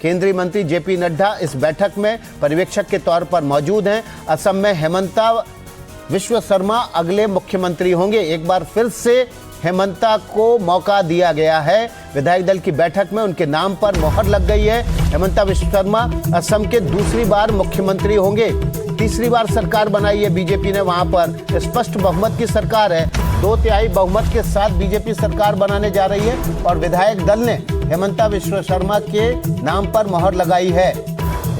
केंद्रीय मंत्री जेपी नड्डा इस बैठक में पर्यवेक्षक के तौर पर मौजूद हैं। असम में हेमंता विश्व शर्मा अगले मुख्यमंत्री होंगे। एक बार फिर से हेमंता को मौका दिया गया है। विधायक दल की बैठक में उनके नाम पर मोहर लग गई है। हेमंता विश्व शर्मा असम के दूसरी बार मुख्यमंत्री होंगे। तीसरी बार सरकार बनाई है बीजेपी ने, वहां पर स्पष्ट बहुमत की सरकार है। 2/3 बहुमत के साथ बीजेपी सरकार बनाने जा रही है और विधायक दल ने हेमंता विश्व शर्मा के नाम पर मोहर लगाई है।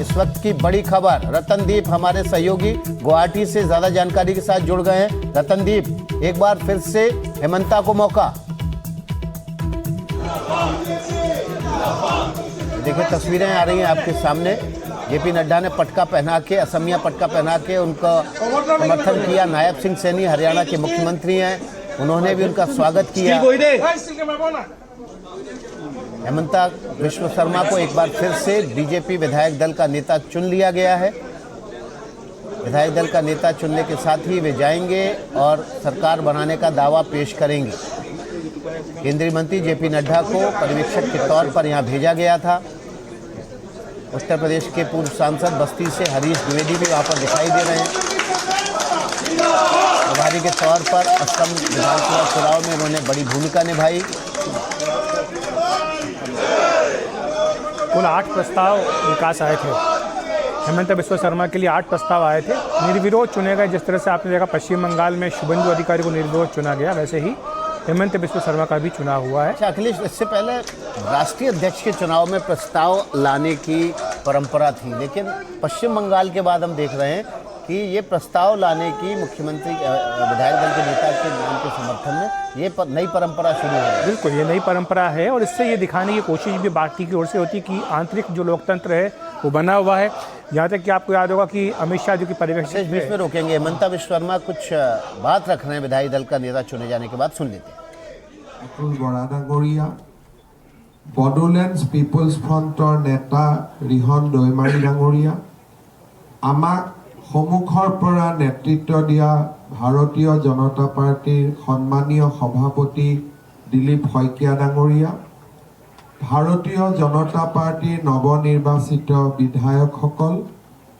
इस वक्त की बड़ी खबर, रतनदीप हमारे सहयोगी गुवाहाटी से ज्यादा जानकारी के साथ जुड़ गए हैं। रतनदीप, एक बार फिर से हेमंता को मौका। देखिए तस्वीरें आ रही हैं आपके सामने। जेपी नड्डा ने पटका पहना के, असमिया पटका पहना के उनका समर्थन किया। नायब सिंह सैनी हरियाणा के मुख्यमंत्री हैं, उन्होंने भी उनका स्वागत किया। हेमंता विश्व शर्मा को एक बार फिर से बीजेपी विधायक दल का नेता चुन लिया गया है। विधायक दल का नेता चुनने के साथ ही वे जाएंगे और सरकार बनाने का दावा पेश करेंगे। केंद्रीय मंत्री जेपी नड्डा को पर्यवेक्षक के तौर पर यहां भेजा गया था। उत्तर प्रदेश के पूर्व सांसद बस्ती से हरीश द्विवेदी भी वहां पर दिखाई दे रहे हैं। प्रभारी के तौर पर असम विधानसभा चुनाव में उन्होंने बड़ी भूमिका निभाई। कुल 8 प्रस्ताव विकास आए थे। हेमंता विश्व शर्मा के लिए 8 प्रस्ताव आए थे, निर्विरोध चुने गए। जिस तरह से आपने देखा पश्चिम बंगाल में शुभेंदु अधिकारी को निर्विरोध चुना गया, वैसे ही हेमंता विश्व शर्मा का भी चुनाव हुआ है। अखिलेश, इससे पहले राष्ट्रीय अध्यक्ष के चुनाव में प्रस्ताव लाने की परंपरा थी, लेकिन पश्चिम बंगाल के बाद हम देख रहे हैं कि ये प्रस्ताव लाने की मुख्यमंत्री विधायक दल के नेता के नाम के समर्थन में ये नई परंपरा शुरू है। बिल्कुल, ये नई परंपरा है और इससे ये दिखाने की कोशिश भी पार्टी की ओर से होती है कि आंतरिक जो लोकतंत्र है वो बना हुआ है। यहाँ तक कि आपको याद होगा कि अमित शाह जो कि पर्यवेक्षक बीच में रोकेंगे। हेमंता विश्व शर्मा कुछ बात रख रहे हैं विधायक दल का नेता चुने जाने के बाद, सुन लेते हैं। बडोलैंड पीपल्स फ्रंटर नेता रिहन दৈমাৰী ডাঙৰীয়া, আমাক সন্মুখৰ পৰা নেতৃত্ব দিয়া ভাৰতীয় জনতা পাৰ্টিৰ সন্মানীয় সভাপতি দিলীপ শইকীয়া ডাঙৰীয়া, ভাৰতীয় জনতা পাৰ্টিৰ নৱনিৰ্বাচিত বিধায়কসকল,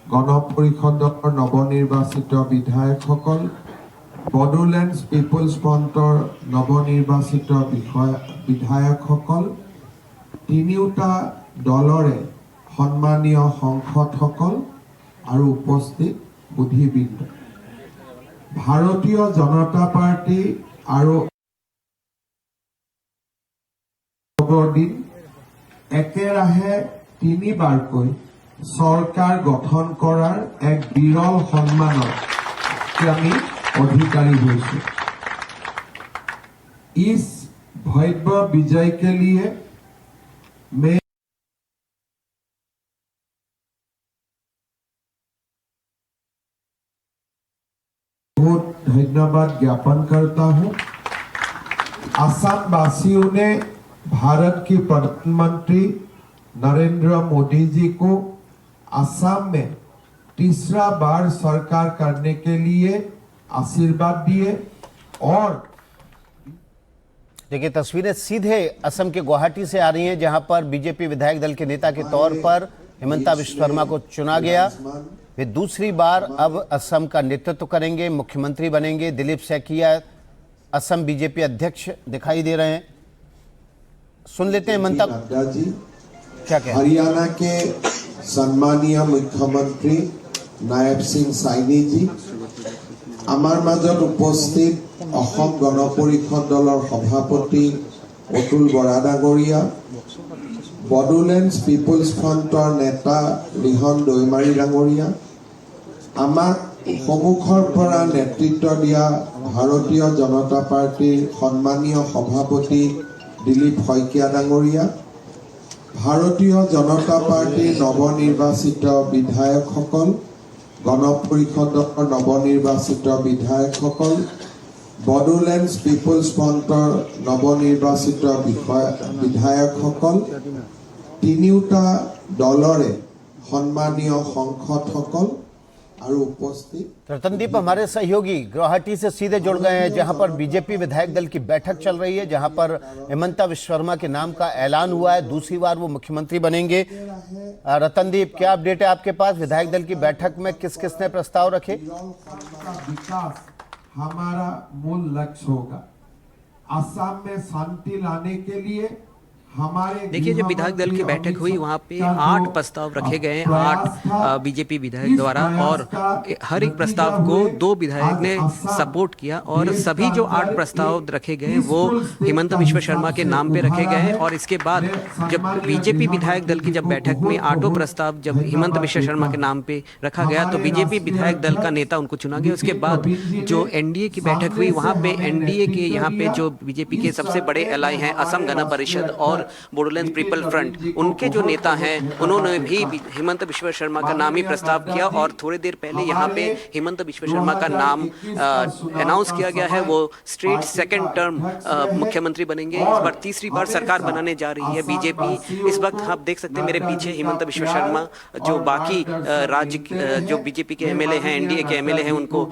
গণ পৰিষদৰ নৱনিৰ্বাচিত বিধায়কসকল, বডোলেণ্ড পিপলছ ফ্ৰণ্টৰ নৱনিৰ্বাচিত বিধায়কসকল, তিনিওটা দলৰে সন্মানীয় সাংসদসকল আৰু উপস্থিত বুদ্ধিবৃন্দ, ভাৰতীয় জনতা পাৰ্টি আৰু দিন একেৰাহে 3বাৰকৈ চৰকাৰ গঠন কৰাৰ এক বিৰল সন্মানৰ আমি অধিকাৰী হৈছো। इस भव्य विजय के लिए मैं बहुत धन्यवाद ज्ञापन करता हूं। असम वासियों ने भारत के प्रधानमंत्री नरेंद्र मोदी जी को असम में तीसरा बार सरकार करने के लिए आशीर्वाद दिए। और देखिए तस्वीरें सीधे असम के गुवाहाटी से आ रही हैं, जहां पर बीजेपी विधायक दल के नेता के तौर पर हेमंता विश्व शर्मा को चुना गया। वे दूसरी बार अब असम का नेतृत्व करेंगे, मुख्यमंत्री बनेंगे। दिलीप सैकिया असम बीजेपी अध्यक्ष दिखाई दे रहे हैं, सुन लेते हैं हेमंता जी क्या कहते हैं। हरियाणा के सम्मानीय मुख्यमंत्री नायब सिंह सैनी जी, आमार मजत उपस्थित অসম গণ পৰিষদ দলৰ সভাপতি অতুল বৰা ডাঙৰীয়া, বডোলেণ্ড পিপলছ ফ্ৰণ্টৰ নেতা ৰিহন দৈমাৰী ডাঙৰীয়া, আমাক সন্মুখৰ পৰা নেতৃত্ব দিয়া ভাৰতীয় জনতা পাৰ্টিৰ সন্মানীয় সভাপতি দিলীপ শইকীয়া ডাঙৰীয়া, ভাৰতীয় জনতা পাৰ্টিৰ নৱনিৰ্বাচিত বিধায়কসকল, গণ পৰিষদৰ নৱনিৰ্বাচিত বিধায়কসকল, বডোলেণ্ড পিপলছ ফ্ৰণ্টৰ নৱনিৰ্বাচিত বিধায়কসকল, তিনিওটা দলৰে সন্মানীয় সাংসদসকল আৰু উপস্থিत रतनदीप हमारे सहयोगी गुवाहाटी से सीधे जुड़ गए हैं, जहां पर बीजेपी विधायक दल की बैठक चल रही है, जहां पर हेमंता विश्व शर्मा के नाम का ऐलान हुआ है, दूसरी बार वो मुख्यमंत्री बनेंगे। रतनदीप, क्या अपडेट है आपके पास? विधायक दल की बैठक में किस किस ने प्रस्ताव रखे? विकास हमारा मूल लक्ष्य होगा। असम में शांति लाने के लिए हमारे देखिए, जब विधायक दल की बैठक हुई वहाँ पे 8 प्रस्ताव रखे गए हैं, 8 बीजेपी विधायक द्वारा, और हर एक प्रस्ताव को 2 विधायक ने सपोर्ट किया, और सभी जो 8 प्रस्ताव रखे गए वो हेमंत विश्व शर्मा के नाम पे रखे गए हैं। और इसके बाद जब बीजेपी विधायक दल की जब बैठक में 8 प्रस्ताव जब हेमंत विश्व शर्मा के नाम पे रखा गया तो बीजेपी विधायक दल का नेता उनको चुना गया। उसके बाद जो एनडीए की बैठक हुई वहाँ पे एनडीए के यहाँ पे जो बीजेपी के सबसे बड़े एलाई हैं असम गण परिषद और बोडोलैंड पीपल फ्रंट, उनके जो नेता हैं उन्होंने भी हेमंत विश्व शर्मा का नाम ही प्रस्ताव किया, और थोड़ी देर पहले यहाँ पे हेमंत विश्व शर्मा का नाम अनाउंस किया गया है। वो स्ट्रेट सेकंड टर्म मुख्यमंत्री बनेंगे। इस बार तीसरी बार सरकार बनाने जा रही है बीजेपी। इस वक्त आप देख सकते हैं मेरे पीछे हेमंत विश्व शर्मा जो बाकी राज्य जो बीजेपी के एमएलए हैं, एनडीए के एमएलए हैं, उनको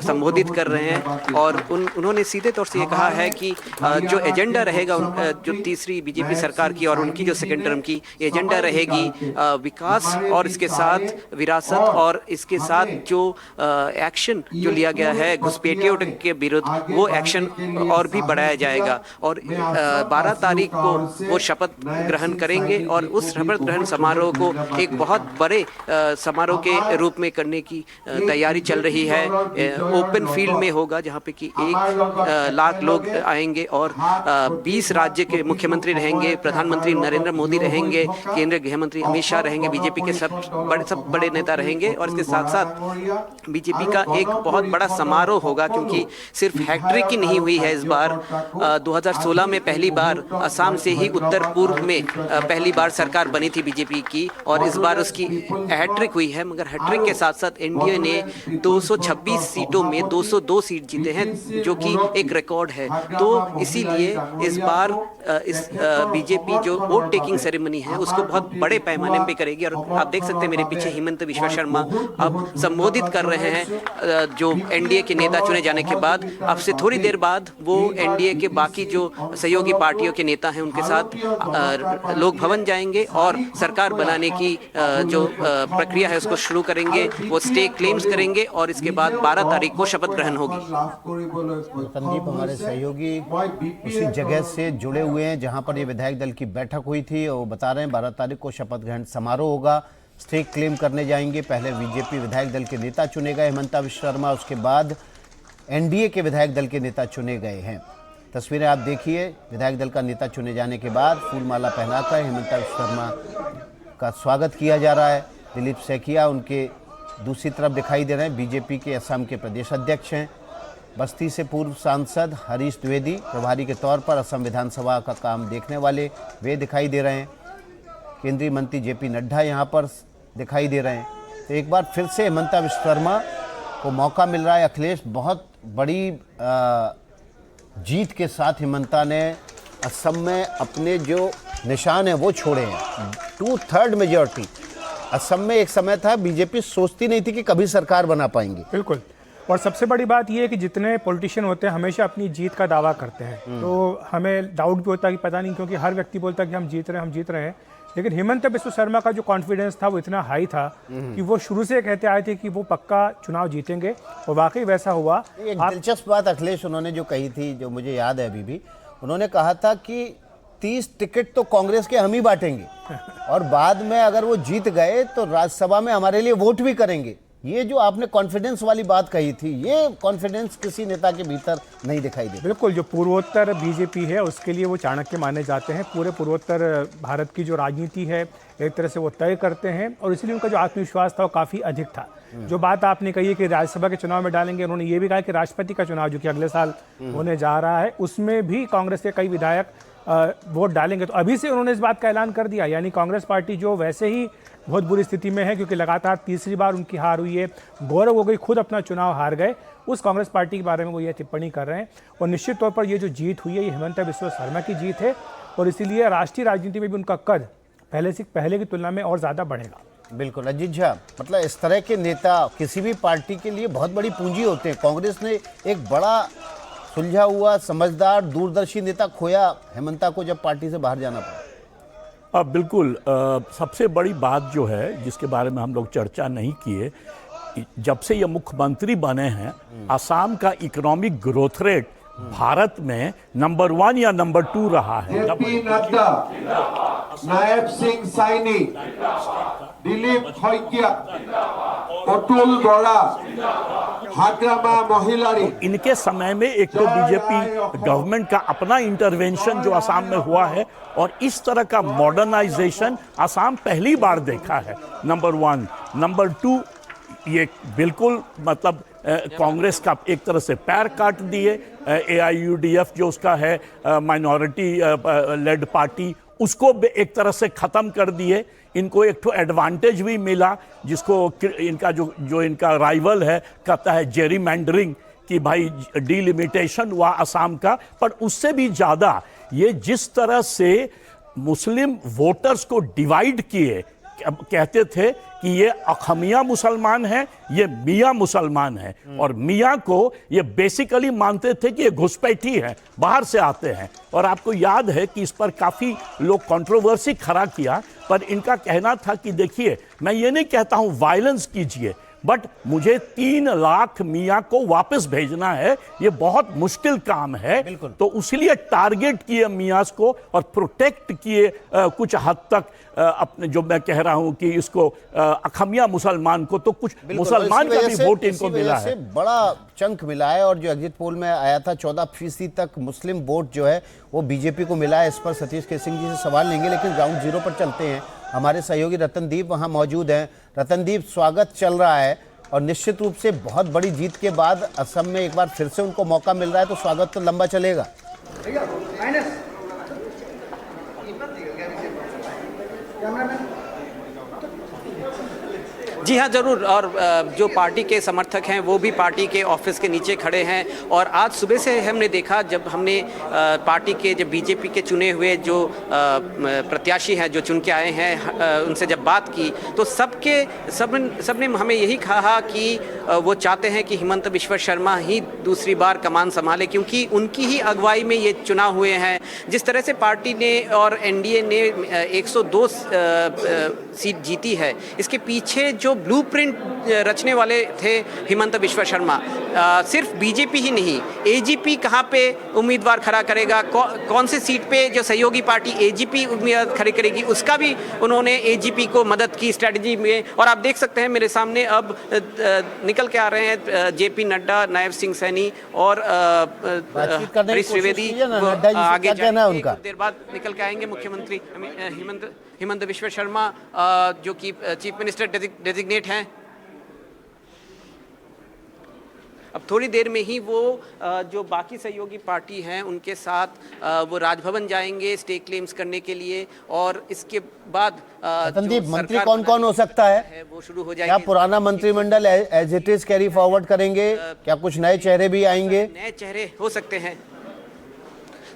संबोधित कर रहे हैं। और उन्होंने सीधे तौर से ये कहा है कि जो एजेंडा रहेगा जो तीसरी बीजेपी सरकार की और उनकी जो सेकंड टर्म की एजेंडा रहेगी विकास, और इसके साथ विरासत, और इसके साथ जो एक्शन जो लिया गया है घुसपैठियों के विरुद्ध, वो एक्शन और भी बढ़ाया जाएगा। और 12 तारीख को वो शपथ ग्रहण करेंगे, और उस शपथ ग्रहण समारोह को एक बहुत बड़े समारोह के रूप में करने की तैयारी चल रही है। ओपन फील्ड में होगा जहाँ पे कि 1 लाख लोग आएंगे, और 20 राज्य के मुख्यमंत्री रहेंगे, प्रधानमंत्री नरेंद्र मोदी रहेंगे, केंद्रीय गृह मंत्री अमित शाह रहेंगे, बीजेपी के सब बड़े नेता रहेंगे। और इसके साथ साथ बीजेपी का एक बहुत बड़ा समारोह होगा, क्योंकि सिर्फ हैट्रिक ही नहीं हुई है इस बार। 2016 में पहली बार असम से ही उत्तर पूर्व में पहली बार सरकार बनी थी बीजेपी की, और इस बार उसकी हैट्रिक हुई है। मगर हैट्रिक के साथ साथ एनडीए ने 226 सीटों में 202 सीट जीते हैं, जो कि एक रिकॉर्ड है। तो इसीलिए इस बार इस बीजेपी जो वोट टेकिंग सेरेमनी है उसको बहुत बड़े पैमाने पे करेगी। और आप देख सकते हैं मेरे पीछे हेमंत विश्व शर्मा अब संबोधित कर रहे हैं जो एनडीए के नेता चुने जाने के बाद। अब से थोड़ी देर बाद वो एनडीए के बाकी जो सहयोगी पार्टियों के नेता हैं उनके साथ लोक भवन जाएंगे और सरकार बनाने की जो प्रक्रिया है उसको शुरू करेंगे। वो स्टेक क्लेम्स करेंगे और इसके बाद 12 तारीख को शपथ ग्रहण होगी। संदीप, हमारे सहयोगी उसी जगह से जुड़े हुए हैं जहां पर ये विधायक दल की बैठक हुई थी, और वो बता रहे हैं 12 तारीख को शपथ ग्रहण समारोह होगा, स्टेक क्लेम करने जाएंगे। पहले बीजेपी विधायक दल के नेता चुने गए हेमंता विश्व शर्मा, उसके बाद एनडीए के विधायक दल के नेता चुने गए हैं। तस्वीरें आप देखिए, विधायक दल का नेता चुने जाने के बाद फूलमाला पहनाकर हेमंता विश्व शर्मा का स्वागत किया जा रहा है। दिलीप सैकिया उनके दूसरी तरफ दिखाई दे रहे हैं, बीजेपी के असम के प्रदेश अध्यक्ष हैं। बस्ती से पूर्व सांसद हरीश द्विवेदी प्रभारी के तौर पर असम विधानसभा का काम देखने वाले वे दिखाई दे रहे हैं। केंद्रीय मंत्री जेपी नड्डा यहाँ पर दिखाई दे रहे हैं। तो एक बार फिर से हेमंता विश्व शर्मा को मौका मिल रहा है। अखिलेश, बहुत बड़ी जीत के साथ हेमंता ने असम में अपने जो निशान हैं वो छोड़े हैं। 2/3 मेजॉरिटी असम में एक समय था, बीजेपी सोचती नहीं थी कि कभी सरकार बना पाएंगी। बिल्कुल। और सबसे बड़ी बात यह है कि जितने पॉलिटिशियन होते हैं हमेशा अपनी जीत का दावा करते हैं, तो हमें डाउट भी होता है कि पता नहीं, क्योंकि हर व्यक्ति बोलता है कि हम जीत रहे हैं। लेकिन हेमंत विश्व शर्मा का जो कॉन्फिडेंस था वो इतना हाई था कि वो शुरू से कहते आए थे कि वो पक्का चुनाव जीतेंगे, और वाकई वैसा हुआ। एक दिलचस्प बात अखिलेश उन्होंने जो कही थी, जो मुझे याद है अभी भी, उन्होंने कहा था कि 30 टिकट तो कांग्रेस के हम ही बांटेंगे और बाद में अगर वो जीत गए तो राज्यसभा में हमारे लिए वोट भी करेंगे। ये जो आपने कॉन्फिडेंस वाली बात कही थी, ये कॉन्फिडेंस किसी नेता के भीतर नहीं दिखाई दे। बिल्कुल, जो पूर्वोत्तर बीजेपी है उसके लिए वो चाणक्य माने जाते हैं। पूरे पूर्वोत्तर भारत की जो राजनीति है एक तरह से वो तय करते हैं, और इसलिए उनका जो आत्मविश्वास था वो काफ़ी अधिक था। जो बात आपने कही है कि राज्यसभा के चुनाव में डालेंगे, उन्होंने ये भी कहा कि राष्ट्रपति का चुनाव जो कि अगले साल होने जा रहा है उसमें भी कांग्रेस के कई विधायक वोट डालेंगे। तो अभी से उन्होंने इस बात का ऐलान कर दिया, यानी कांग्रेस पार्टी जो वैसे ही बहुत बुरी स्थिति में है क्योंकि लगातार तीसरी बार उनकी हार हुई है, गौरव गोगोई खुद अपना चुनाव हार गए, उस कांग्रेस पार्टी के बारे में वो ये टिप्पणी कर रहे हैं। और निश्चित तौर पर ये जो जीत हुई है ये हेमंता विश्व शर्मा की जीत है, और इसीलिए राष्ट्रीय राजनीति में भी उनका कद पहले की तुलना में और ज़्यादा बढ़ेगा। बिल्कुल अजीत झा, मतलब इस तरह के नेता किसी भी पार्टी के लिए बहुत बड़ी पूंजी होते हैं। कांग्रेस ने एक बड़ा सुलझा हुआ समझदार दूरदर्शी नेता खोया हेमंता को जब पार्टी से बाहर जाना पड़ा। बिल्कुल सबसे बड़ी बात जो है जिसके बारे में हम लोग चर्चा नहीं किए, जब से ये मुख्यमंत्री बने हैं असम का इकोनॉमिक ग्रोथ रेट भारत में नंबर 1 या नंबर 2 रहा है। जेपी नड्डा, नायब सिंह सैनी, दिलीप खैकिया, अतुल बोरा, हाग्रामा महिलारी, इनके समय में एक तो बीजेपी गवर्नमेंट का अपना इंटरवेंशन जो असम में हुआ है और इस तरह का मॉडर्नाइजेशन असम पहली बार देखा है, नंबर 1। नंबर 2, ये बिल्कुल मतलब कांग्रेस का एक तरह से पैर काट दिए। AIUDF जो उसका है माइनॉरिटी लेड पार्टी, उसको एक तरह से ख़त्म कर दिए। इनको एक तो एडवांटेज भी मिला जिसको इनका जो इनका राइवल है कहता है जेरीमैंडरिंग, कि भाई डिलिमिटेशन हुआ असम का। पर उससे भी ज़्यादा ये जिस तरह से मुस्लिम वोटर्स को डिवाइड किए, कहते थे कि ये अखमिया मुसलमान हैं, ये मियाँ मुसलमान हैं, और मियाँ को ये बेसिकली मानते थे कि ये घुसपैठी है, बाहर से आते हैं। और आपको याद है कि इस पर काफ़ी लोग कंट्रोवर्सी खड़ा किया, पर इनका कहना था कि देखिए मैं ये नहीं कहता हूँ वायलेंस कीजिए, बट मुझे 3 लाख मियाँ को वापस भेजना है, ये बहुत मुश्किल काम है। तो इसलिए टारगेट किए मियाँ को और प्रोटेक्ट किए कुछ हद तक अपने, जो मैं कह रहा हूं कि इसको अखमिया मुसलमान को, तो कुछ मुसलमान का भी वोट इनको मिला है, बड़ा चंक मिला है। और जो एग्जिट पोल में आया था 14% तक मुस्लिम वोट जो है वो बीजेपी को मिला है। इस पर सतीश के सिंह जी से सवाल लेंगे, लेकिन ग्राउंड जीरो पर चलते हैं। हमारे सहयोगी रतनदीप वहां मौजूद हैं। रतनदीप, स्वागत चल रहा है और निश्चित रूप से बहुत बड़ी जीत के बाद असम में एक बार फिर से उनको मौका मिल रहा है, तो स्वागत तो लंबा चलेगा। जी हाँ, ज़रूर। और जो पार्टी के समर्थक हैं वो भी पार्टी के ऑफिस के नीचे खड़े हैं। और आज सुबह से हमने देखा, जब हमने पार्टी के, जब बीजेपी के चुने हुए जो प्रत्याशी हैं जो चुन के आए हैं, उनसे जब बात की तो सबने हमें यही कहा कि वो चाहते हैं कि हिमंत बिश्व शर्मा ही दूसरी बार कमान संभाले, क्योंकि उनकी ही अगुवाई में ये चुनाव हुए हैं। जिस तरह से पार्टी ने और एनडीए ने 102 सीट जीती है, इसके पीछे जो ब्लूप्रिंट रचने वाले थे हिमंत बिश्व शर्मा, सिर्फ बीजेपी ही नहीं, एजीपी कहाँ पे उम्मीदवार खड़ा करेगा, कौन सी सीट पे जो सहयोगी पार्टी एजीपी उम्मीदवार खड़ी करेगी, उसका भी उन्होंने एजीपी को मदद की स्ट्रेटजी में। और आप देख सकते हैं मेरे सामने अब निकल के आ रहे हैं जेपी नड्डा, नायब सिंह सैनी और हरीश त्रिवेदी। आगे उनका देर बाद निकल के आएंगे मुख्यमंत्री हिमंत बिश्व शर्मा, जो कि चीफ मिनिस्टर डेजिग्नेट हैं। अब थोड़ी देर में ही वो जो बाकी सहयोगी पार्टी हैं उनके साथ वो राजभवन जाएंगे स्टे क्लेम्स करने के लिए। और इसके बाद रतनदीप, मंत्री कौन कौन हो सकता है वो शुरू हो जाएगी। क्या पुराना मंत्रिमंडल as it is carry forward करेंगे? क्या कुछ नए चेहरे भी आएंगे? नए चेहरे हो सकते हैं।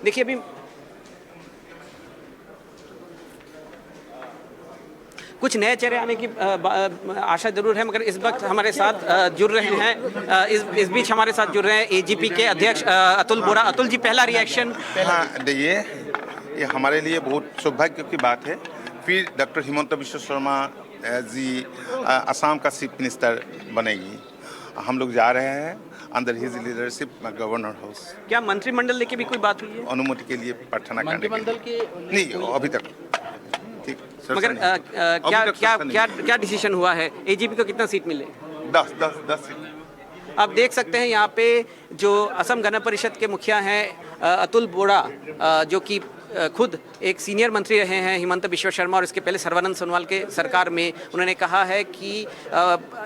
देखिए, अभी कुछ नए चेहरे आने की आशा जरूर है, मगर इस वक्त हमारे साथ जुड़ रहे हैं, इस बीच हमारे साथ जुड़ रहे हैं एजीपी के अध्यक्ष अतुल बोरा। अतुल जी, पहला रिएक्शन? हाँ, ये हमारे लिए बहुत सौभाग्य की बात है। फिर डॉक्टर हिमंत बिश्व शर्मा जी असम का चीफ मिनिस्टर बनेगी। हम लोग जा रहे हैं under his leadership governor house. क्या मंत्रिमंडल लेके भी कोई बात हुई है? अनुमति के लिए प्रार्थना करने के लिए नहीं, अभी तक ठीक। मगर क्या डिसीजन हुआ है? एजीपी को कितना सीट मिले? 10 सीट। आप देख सकते हैं यहाँ पे जो असम गण परिषद के मुखिया हैं अतुल बोरा, जो कि खुद एक सीनियर मंत्री रहे हैं हिमंत बिश्व शर्मा और इसके पहले सर्बानंद सोनोवाल के सरकार में, उन्होंने कहा है कि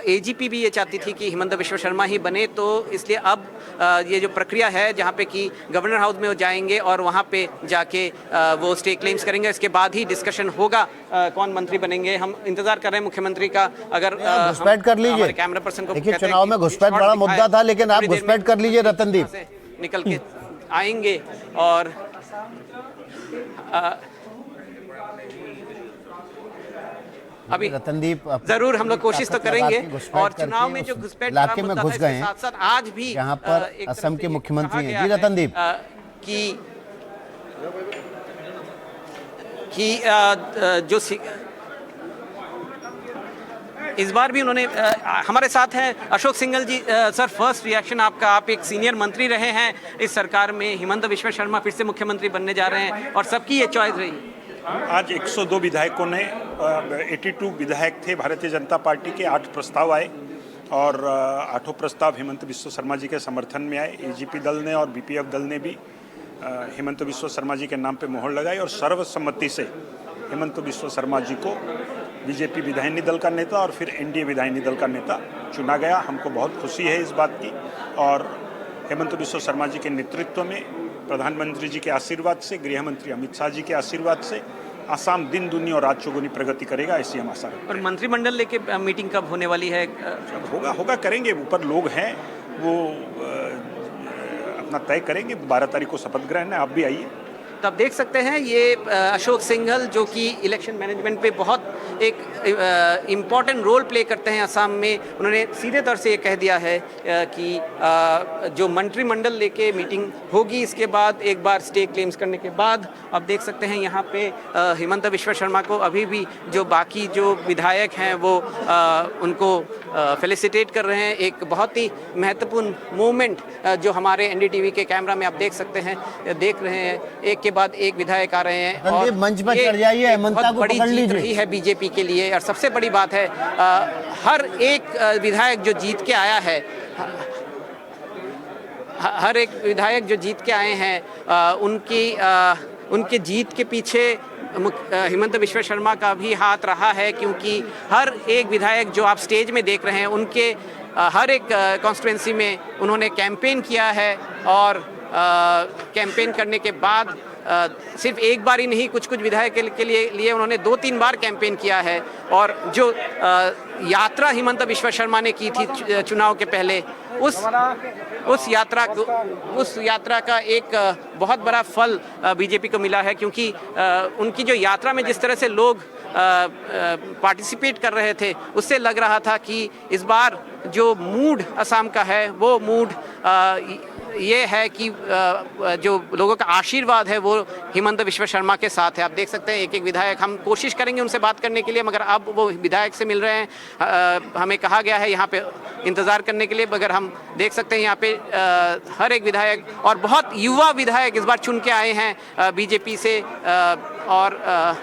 एजीपी भी ये चाहती थी कि हिमंत बिश्व शर्मा ही बने। तो इसलिए अब ये जो प्रक्रिया है जहाँ पे कि गवर्नर हाउस में वो जाएंगे और वहाँ पे जाके वो स्टे क्लेम्स करेंगे, इसके बाद ही डिस्कशन होगा कौन मंत्री बनेंगे। हम इंतजार कर रहे हैं मुख्यमंत्री का। अगर घुसपैठ कर लीजिए, कैमरा पर्सन को देखिए चुनाव में घुसपैठ बड़ा मुद्दा था, लेकिन आप घुसपैठ कर लीजिए रतनदीप। निकल के आएंगे और अभी रतनदीप जरूर हम लोग कोशिश तो ताकत लगा करेंगे के घुसपैठ और चुनाव करके में जो उस घुसपैठ इलाके का में मुद्दा घुस है, गए इसके हैं, साथ-साथ आज भी जहां पर एक तरफ असम के से मुख्यमंत्री कहा हैं। गया जी है, रतनदीप। कि जो इस बार भी उन्होंने हमारे साथ हैं अशोक सिंघल जी। सर, फर्स्ट रिएक्शन आपका, आप एक सीनियर मंत्री रहे हैं इस सरकार में, हिमंत बिश्व शर्मा फिर से मुख्यमंत्री बनने जा रहे हैं और सबकी ये चॉइस रही। आज 102 विधायकों ने 82 विधायक थे भारतीय जनता पार्टी के, 8 प्रस्ताव आए और 8 प्रस्ताव हिमंत बिश्व शर्मा जी के समर्थन में आए। एजीपी दल ने और बीपीएफ दल ने भी हिमंत बिश्व शर्मा जी के नाम पे मोहर लगाई और सर्वसम्मति से हिमंत बिश्व शर्मा जी को बीजेपी विधायिनी दल का नेता और फिर एनडीए विधायिनी दल का नेता चुना गया। हमको बहुत खुशी है इस बात की और हिमंत बिश्व शर्मा जी के नेतृत्व में, प्रधानमंत्री जी के आशीर्वाद से, गृह मंत्री अमित शाह जी के आशीर्वाद से आसाम दिन दुनी और रात चौगुनी प्रगति करेगा, ऐसी हम आशा रखते हैं। और मंत्रिमंडल लेके मीटिंग कब होने वाली है? होगा करेंगे, ऊपर लोग हैं वो अपना तय करेंगे। 12 तारीख को शपथ ग्रहण है, आप भी आइए। तब देख सकते हैं ये अशोक सिंघल जो कि इलेक्शन मैनेजमेंट पे बहुत एक इम्पॉर्टेंट रोल प्ले करते हैं असम में, उन्होंने सीधे तौर से ये कह दिया है कि जो मंत्रिमंडल लेके मीटिंग होगी इसके बाद, एक बार स्टे क्लेम्स करने के बाद, अब देख सकते हैं यहाँ पे हिमंत बिश्व शर्मा को अभी भी जो बाकी जो विधायक हैं वो उनको फेलिसिटेट कर रहे हैं। एक बहुत ही महत्वपूर्ण मूवमेंट जो हमारे एनडीटीवी के कैमरा में आप देख सकते हैं, देख रहे हैं, एक के बाद एक विधायक आ रहे हैं और मंच पर चढ़ जाइए, हेमंता को बड़ी पकड़ जीत लीजिए। रही है बीजेपी के लिए और सबसे बड़ी बात है हर एक विधायक जो जीत के आया है, हर एक विधायक जो जीत के आए हैं उनके जीत के पीछे हिमंत बिश्व शर्मा का भी हाथ रहा है, क्योंकि हर एक विधायक जो आप स्टेज में देख रहे हैं उनके हर एक कॉन्स्टिट्यूंसी में उन्होंने कैंपेन किया है और कैंपेन करने के बाद सिर्फ एक बार ही नहीं, कुछ विधायक के लिए उन्होंने 2-3 बार कैंपेन किया है। और जो यात्रा हिमंत बिश्व शर्मा ने की थी चुनाव के पहले, उस यात्रा का एक बहुत बड़ा फल बीजेपी को मिला है, क्योंकि उनकी जो यात्रा में जिस तरह से लोग पार्टिसिपेट कर रहे थे, उससे लग रहा था कि इस बार जो मूड असम का है वो मूड ये है कि जो लोगों का आशीर्वाद है वो हिमंत बिश्व शर्मा के साथ है। आप देख सकते हैं एक एक विधायक, हम कोशिश करेंगे उनसे बात करने के लिए, मगर अब वो विधायक से मिल रहे हैं। हमें कहा गया है यहाँ पे इंतज़ार करने के लिए, मगर हम देख सकते हैं यहाँ पे हर एक विधायक और बहुत युवा विधायक इस बार चुन के आए हैं बीजेपी से और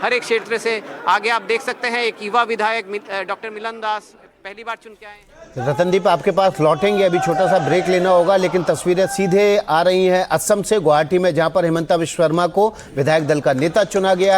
हर एक क्षेत्र से आगे आप देख सकते हैं एक युवा विधायक डॉक्टर मिलन दास पहली बार चुन के आए हैं। रतनदीप आपके पास लौटेंगे, अभी छोटा सा ब्रेक लेना होगा, लेकिन तस्वीरें सीधे आ रही हैं असम से, गुवाहाटी में, जहां पर हिमंता बिश्व शर्मा को विधायक दल का नेता चुना गया।